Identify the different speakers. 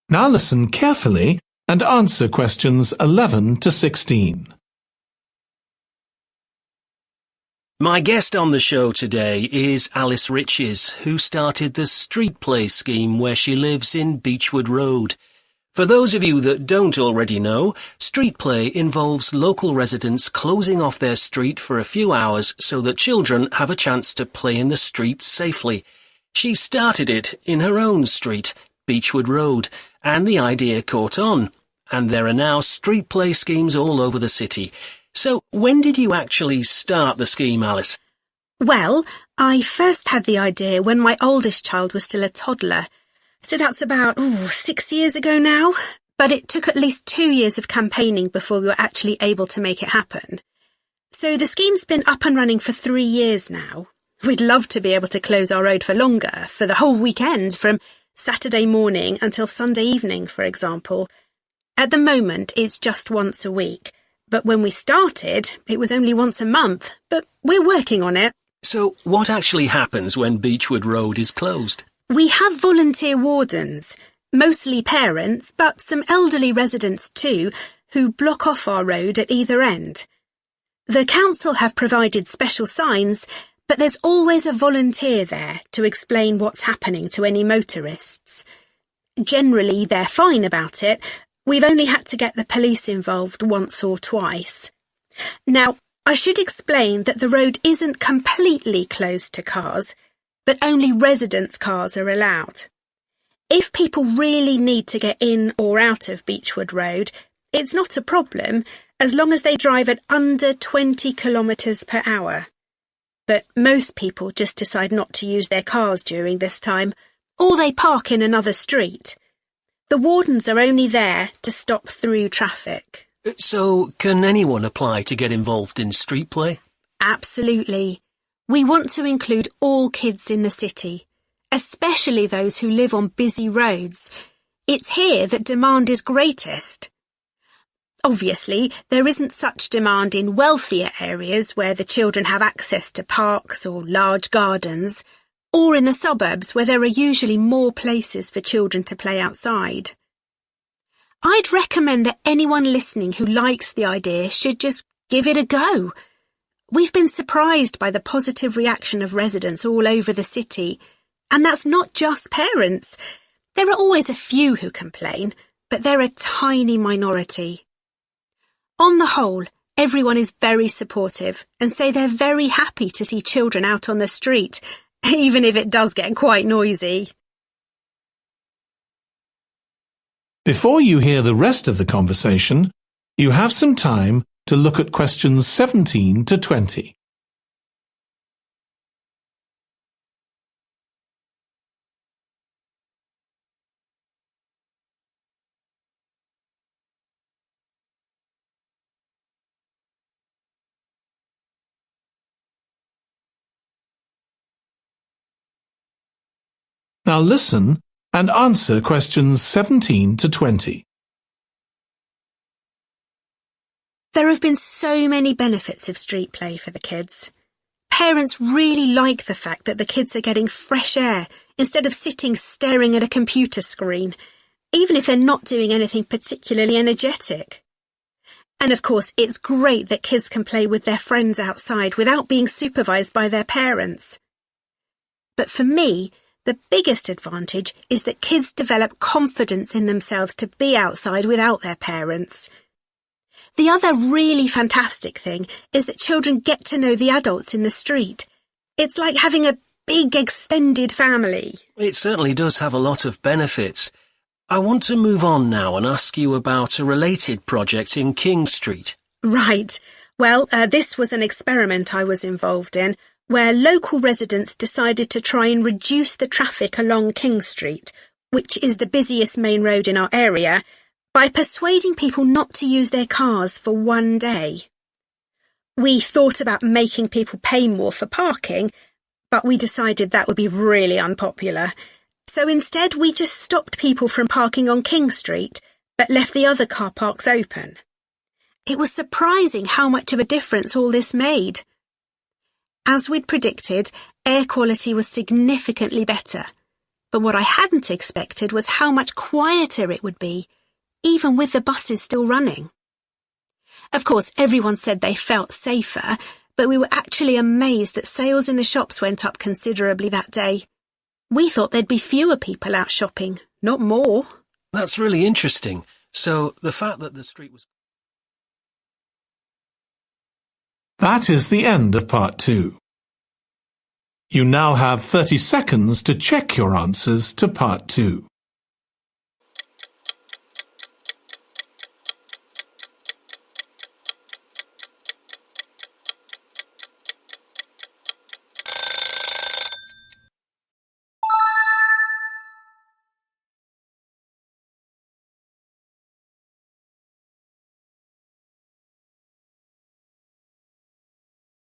Speaker 1: Now listen carefully and answer questions 11 to 16.
Speaker 2: My guest on the show today is Alice Riches, who started the Street Play scheme where she lives in Beechwood Road. For those of you that don't already know, Street Play involves local residents closing off their street for a few hours so that children have a chance to play in the streets safely. She started it in her own street, Beechwood Road, and the idea caught on. And there are now Street Play schemes all over the city. So when did you actually start the scheme, Alice?
Speaker 3: Well, I first had the idea when my oldest child was still a toddler. So that's about 6 years ago now. But it took at least 2 years of campaigning before we were actually able to make it happen. So the scheme's been up and running for 3 years now. We'd love to be able to close our road for longer, for the whole weekend, from Saturday morning until Sunday evening, for example. At the moment, it's just once a week. But when we started, it was only once a month. But we're working on it.
Speaker 2: So what actually happens when Beechwood Road is closed?
Speaker 3: We have volunteer wardens, mostly parents, but some elderly residents too, who block off our road at either end. The council have provided special signs, but there's always a volunteer there to explain what's happening to any motorists. Generally, they're fine about it. We've only had to get the police involved once or twice. Now, I should explain that the road isn't completely closed to cars, but only residents' cars are allowed. If people really need to get in or out of Beechwood Road, it's not a problem, as long as they drive at under 20 kilometres per hour. But most people just decide not to use their cars during this time, or they park in another street. The wardens are only there to stop through traffic.
Speaker 2: So, can anyone apply to get involved in Street Play?
Speaker 3: Absolutely. We want to include all kids in the city, especially those who live on busy roads. It's here that demand is greatest. Obviously, there isn't such demand in wealthier areas where the children have access to parks or large gardens, or in the suburbs where there are usually more places for children to play outside. I'd recommend that anyone listening who likes the idea should just give it a go. We've been surprised by the positive reaction of residents all over the city, and that's not just parents. There are always a few who complain, but they're a tiny minority. On the whole, everyone is very supportive and say they're very happy to see children out on the street, even if it does get quite noisy.
Speaker 1: Before you hear the rest of the conversation, you have some time to look at questions 17 to 20. Now listen and answer questions 17 to 20.
Speaker 3: There have been so many benefits of Street Play for the kids. Parents really like the fact that the kids are getting fresh air instead of sitting staring at a computer screen, even if they're not doing anything particularly energetic. And of course, it's great that kids can play with their friends outside without being supervised by their parents. But for me, the biggest advantage is that kids develop confidence in themselves to be outside without their parents. The other really fantastic thing is that children get to know the adults in the street. It's like having a big extended family.
Speaker 2: It certainly does have a lot of benefits. I want to move on now and ask you about a related project in King Street.
Speaker 3: Right. Well, this was an experiment I was involved in, where local residents decided to try and reduce the traffic along King Street, which is the busiest main road in our area, by persuading people not to use their cars for one day. We thought about making people pay more for parking, but we decided that would be really unpopular. So instead we just stopped people from parking on King Street, but left the other car parks open. It was surprising how much of a difference all this made. As we'd predicted, air quality was significantly better. But what I hadn't expected was how much quieter it would be, even with the buses still running. Of course, everyone said they felt safer, but we were actually amazed that sales in the shops went up considerably that day. We thought there'd be fewer people out shopping, not more.
Speaker 2: That's really interesting. So the fact that the street was...
Speaker 1: That is the end of part 2. You now have 30 seconds to check your answers to part 2.